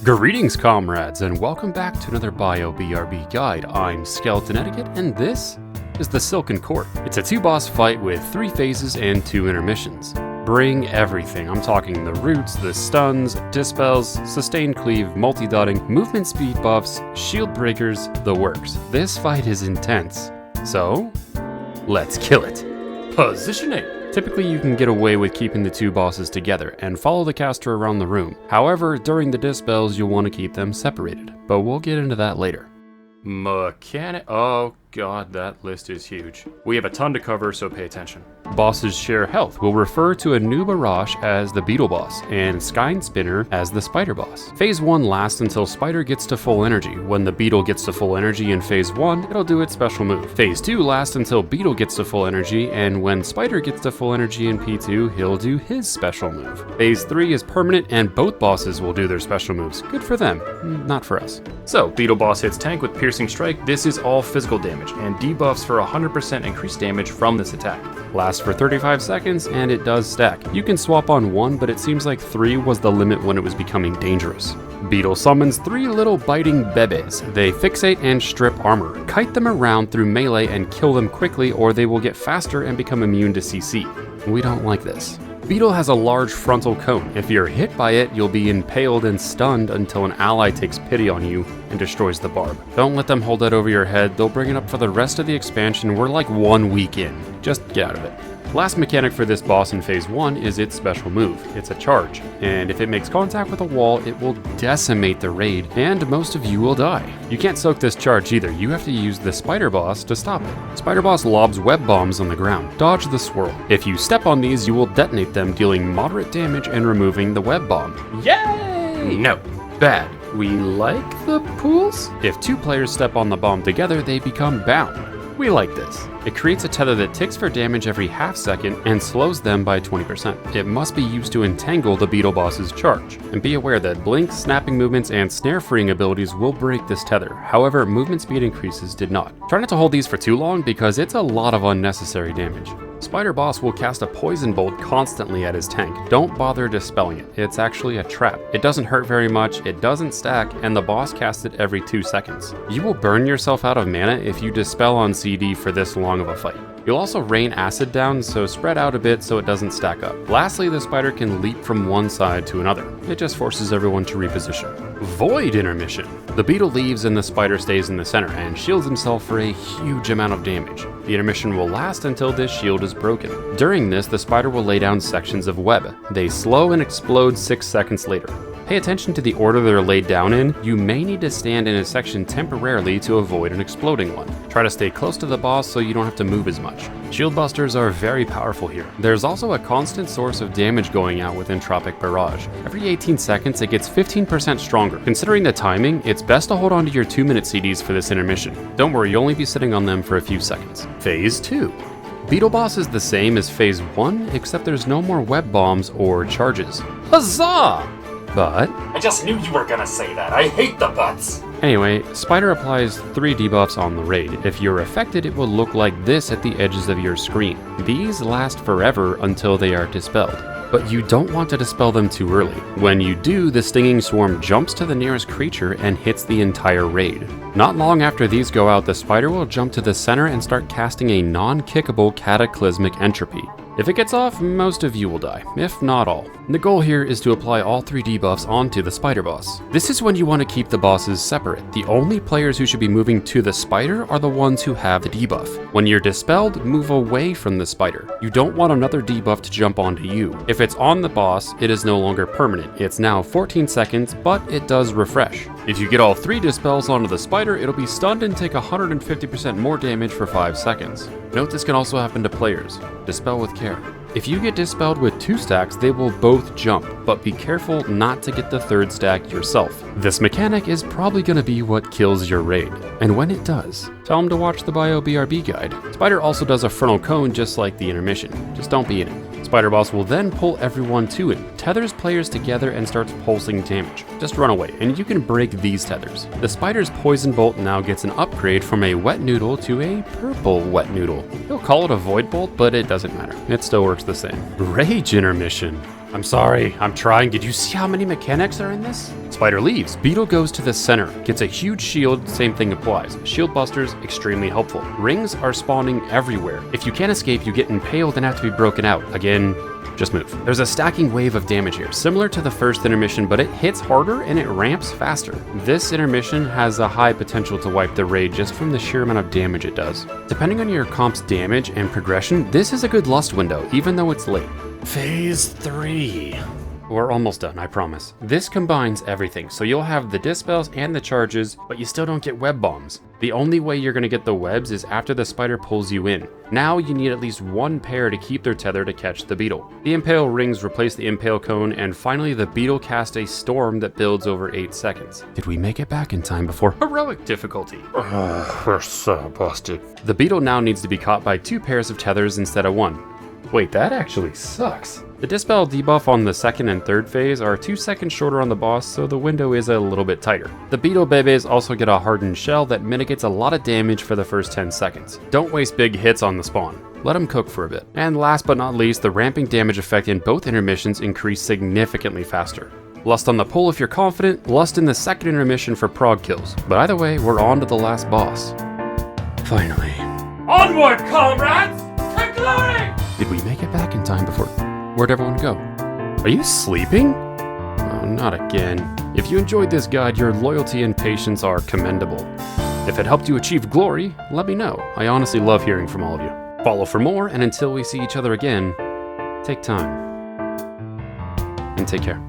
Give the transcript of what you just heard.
Greetings comrades, and welcome back to another Bio BRB guide. I'm Skeleton Etiquette, and this is the Silken Court. It's a 2-boss fight with 3 phases and 2 intermissions. Bring everything. I'm talking the roots, the stuns, dispels, sustained cleave, multi-dotting, movement speed buffs, shield breakers, the works. This fight is intense, so let's kill it. Positioning. Typically you can get away with keeping the 2 bosses together and follow the caster around the room. However, during the dispels you'll want to keep them separated, but we'll get into that later. Mechanic. Oh god, that list is huge. We have a ton to cover, so pay attention. Bosses share health. We'll refer to a Nerub'ar as the beetle boss and Sky Spinner as the spider boss. Phase 1 lasts until spider gets to full energy. When the beetle gets to full energy in phase 1, it'll do its special move. Phase 2 lasts until beetle gets to full energy, and when spider gets to full energy in P2, he'll do his special move. Phase 3 is permanent, and both bosses will do their special moves. Good for them, not for us. So, beetle boss hits tank with piercing strike. This is all physical damage, and debuffs for 100% increased damage from this attack. Lasts for 35 seconds, and it does stack. You can swap on 1, but it seems like 3 was the limit when it was becoming dangerous. Beetle summons 3 little biting bebes. They fixate and strip armor. Kite them around through melee and kill them quickly, or they will get faster and become immune to CC. We don't like this. Beetle has a large frontal cone. If you're hit by it, you'll be impaled and stunned until an ally takes pity on you and destroys the barb. Don't let them hold that over your head. They'll bring it up for the rest of the expansion. We're like 1 week in. Just get out of it. Last mechanic for this boss in phase 1 is its special move. It's a charge, and if it makes contact with a wall, it will decimate the raid, and most of you will die. You can't soak this charge either. You have to use the spider boss to stop it. Spider boss lobs web bombs on the ground. Dodge the swirl. If you step on these, you will detonate them, dealing moderate damage and removing the web bomb. Yay! No. Bad. We like the pools? If 2 players step on the bomb together, they become bound. We like this. It creates a tether that ticks for damage every half second and slows them by 20%. It must be used to entangle the beetle boss's charge. And be aware that blink, snapping movements, and snare freeing abilities will break this tether. However, movement speed increases did not. Try not to hold these for too long because it's a lot of unnecessary damage. Spider boss will cast a poison bolt constantly at his tank. Don't bother dispelling it. It's actually a trap. It doesn't hurt very much, it doesn't stack, and the boss casts it every 2 seconds. You will burn yourself out of mana if you dispel on CD for this long of a fight. You'll also rain acid down, so spread out a bit so it doesn't stack up. Lastly, the spider can leap from one side to another. It just forces everyone to reposition. Void intermission. The beetle leaves and the spider stays in the center and shields himself for a huge amount of damage. The intermission will last until this shield is broken. During this, the spider will lay down sections of web. They slow and explode 6 seconds later. Pay attention to the order they're laid down in. You may need to stand in a section temporarily to avoid an exploding one. Try to stay close to the boss so you don't have to move as much. Shield busters are very powerful here. There's also a constant source of damage going out with Entropic Barrage. Every 18 seconds it gets 15% stronger. Considering the timing, it's best to hold on to your 2-minute CDs for this intermission. Don't worry, you'll only be sitting on them for a few seconds. Phase 2. Beetle boss is the same as phase 1, except there's no more web bombs or charges. Huzzah! But I just knew you were gonna say that. I hate the butts. Anyway, spider applies 3 debuffs on the raid. If you're affected, it will look like this at the edges of your screen. These last forever until they are dispelled. But you don't want to dispel them too early. When you do, the stinging swarm jumps to the nearest creature and hits the entire raid. Not long after these go out, the spider will jump to the center and start casting a non-kickable cataclysmic entropy. If it gets off, most of you will die, if not all. The goal here is to apply all 3 debuffs onto the spider boss. This is when you want to keep the bosses separate. The only players who should be moving to the spider are the ones who have the debuff. When you're dispelled, move away from the spider. You don't want another debuff to jump onto you. If it's on the boss, it is no longer permanent. It's now 14 seconds, but it does refresh. If you get all 3 dispels onto the spider, it'll be stunned and take 150% more damage for 5 seconds. Note this can also happen to players. Dispel with care. If you get dispelled with 2 stacks, they will both jump, but be careful not to get the 3rd stack yourself. This mechanic is probably going to be what kills your raid, and when it does, tell them to watch the Bio BRB guide. Spider also does a frontal cone just like the intermission, just don't be in it. Spider boss will then pull everyone to it, tethers players together and starts pulsing damage. Just run away, and you can break these tethers. The spider's poison bolt now gets an upgrade from a wet noodle to a purple wet noodle. He'll call it a void bolt, but it doesn't matter. It still works the same. Rage intermission. I'm sorry, I'm trying. Did you see how many mechanics are in this? Spider leaves. Beetle goes to the center. Gets a huge shield. Same thing applies. Shield busters, extremely helpful. Rings are spawning everywhere. If you can't escape, you get impaled and have to be broken out. Again, just move. There's a stacking wave of damage here, similar to the first intermission, but it hits harder and it ramps faster. This intermission has a high potential to wipe the raid just from the sheer amount of damage it does. Depending on your comp's damage and progression, this is a good lust window, even though it's late. Phase 3. We're almost done, I promise. This combines everything, so you'll have the dispels and the charges, but you still don't get web bombs. The only way you're gonna get the webs is after the spider pulls you in. Now you need at least one pair to keep their tether to catch the beetle. The impale rings replace the impale cone, and finally the beetle casts a storm that builds over 8 seconds. Did we make it back in time before heroic difficulty? We're so busted. The beetle now needs to be caught by 2 pairs of tethers instead of 1. Wait, that actually sucks. The dispel debuff on the second and third phase are 2 seconds shorter on the boss, so the window is a little bit tighter. The beetle bebes also get a hardened shell that mitigates a lot of damage for the first 10 seconds. Don't waste big hits on the spawn. Let them cook for a bit. And last but not least, the ramping damage effect in both intermissions increase significantly faster. Lust on the pull if you're confident, lust in the second intermission for prog kills. But either way, we're on to the last boss. Finally. Onward, comrades! To glory! Did we make it back in time before? Where'd everyone go? Are you sleeping? Oh, not again. If you enjoyed this guide, your loyalty and patience are commendable. If it helped you achieve glory, let me know. I honestly love hearing from all of you. Follow for more, and until we see each other again, take time and take care.